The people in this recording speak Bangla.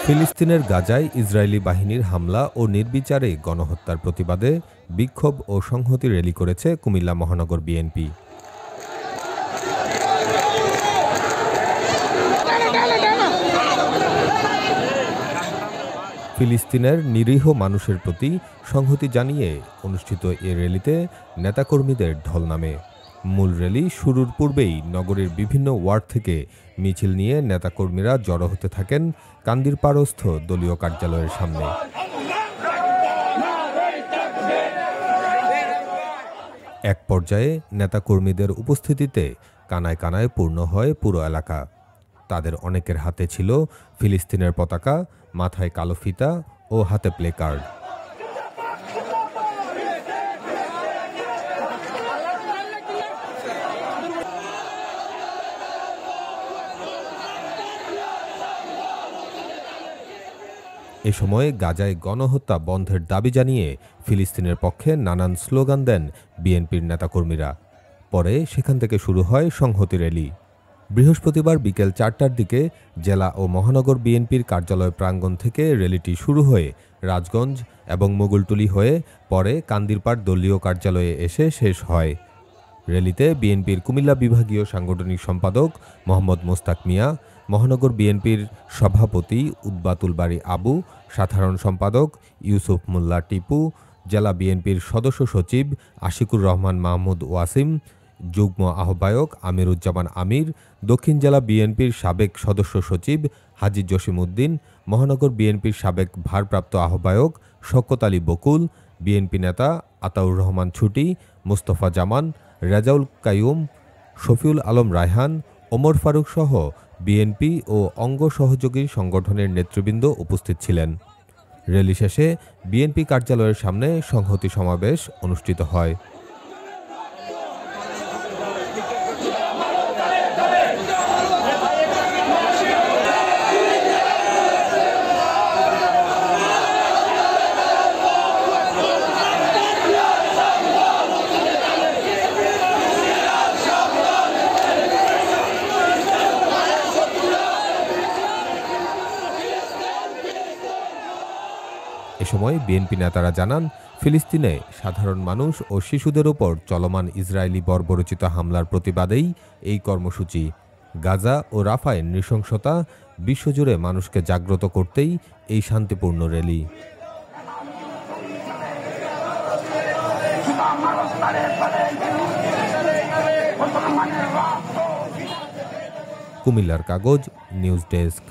ফিলিস্তিনের গাজায় ইসরায়েলি বাহিনীর হামলা ও নির্বিচারে গণহত্যার প্রতিবাদে বিক্ষোভ ও সংহতি র্যালি করেছে কুমিল্লা মহানগর বিএনপি। ফিলিস্তিনের নিরীহ মানুষের প্রতি সংহতি জানিয়ে অনুষ্ঠিত এ র্যালিতে নেতাকর্মীদের ঢল নামে। মূল র্যালি শুরুর পূর্বেই নগরীর বিভিন্ন ওয়ার্ড থেকে মিছিল নিয়ে নেতাকর্মীরা জড়ো হতে থাকেন কান্দিরপাড়স্থ দলীয় কার্যালয়ের সামনে। এক পর্যায়ে নেতাকর্মীদের উপস্থিতিতে কানায় কানায় পূর্ণ হয় পুরো এলাকা। তাদের অনেকের হাতে ছিল ফিলিস্তিনের পতাকা, মাথায় কালো ফিতা ও হাতে প্লেকার্ড। এ সময় গাজায় গণহত্যা বন্ধের দাবি জানিয়ে ফিলিস্তিনের পক্ষে নানান স্লোগান দেন বিএনপির নেতাকর্মীরা। পরে সেখান থেকে শুরু হয় সংহতি র্যালি। বৃহস্পতিবার বিকেল ৪টার দিকে জেলা ও মহানগর বিএনপির কার্যালয় প্রাঙ্গণ থেকে র্যালিটি শুরু হয়ে রাজগঞ্জ এবং মোগলটুলি হয়ে পরে কান্দিরপাড় দলীয় কার্যালয়ে এসে শেষ হয়। র্যালিতে বিএনপির কুমিল্লা বিভাগীয় সাংগঠনিক সম্পাদক মোহাম্মদ মোস্তাক মিয়া, মহানগর বিএনপির সভাপতি উদ্বাতুল বারী আবু, সাধারণ সম্পাদক ইউসুফ মোল্লা টিপু, জেলা বিএনপির সদস্য সচিব আশিকুর রহমান মাহমুদ ওয়াসিম, যুগ্ম আহ্বায়ক আমিরুজ্জামান আমির, দক্ষিণ জেলা বিএনপির সাবেক সদস্য সচিব হাজী জসিমউদ্দিন, মহানগর বিএনপির সাবেক ভারপ্রাপ্ত আহ্বায়ক শওকত আলী বকুল, বিএনপি নেতা আতাউর রহমান ছুটি, মোস্তফা জামান, রেজাউল কাইয়ুম, শফিউল আলম রায়হান, ওমর ফারুক সহ বিএনপি ও অঙ্গ সহযোগী সংগঠনের নেতৃবৃন্দ উপস্থিত ছিলেন। র্যালি শেষে বিএনপি কার্যালয়ের সামনে সংহতি সমাবেশ অনুষ্ঠিত হয়। এ সময় বিএনপি নেতারা জানান, ফিলিস্তিনে সাধারণ মানুষ ও শিশুদের ওপর চলমান ইসরায়েলি বর্বরোচিত হামলার প্রতিবাদেই এই কর্মসূচি। গাজা ও রাফায় নৃশংসতা বিশ্বজুড়ে মানুষকে জাগ্রত করতেই এই শান্তিপূর্ণ র্যালি। কুমিল্লার কাগজ, নিউজ ডেস্ক।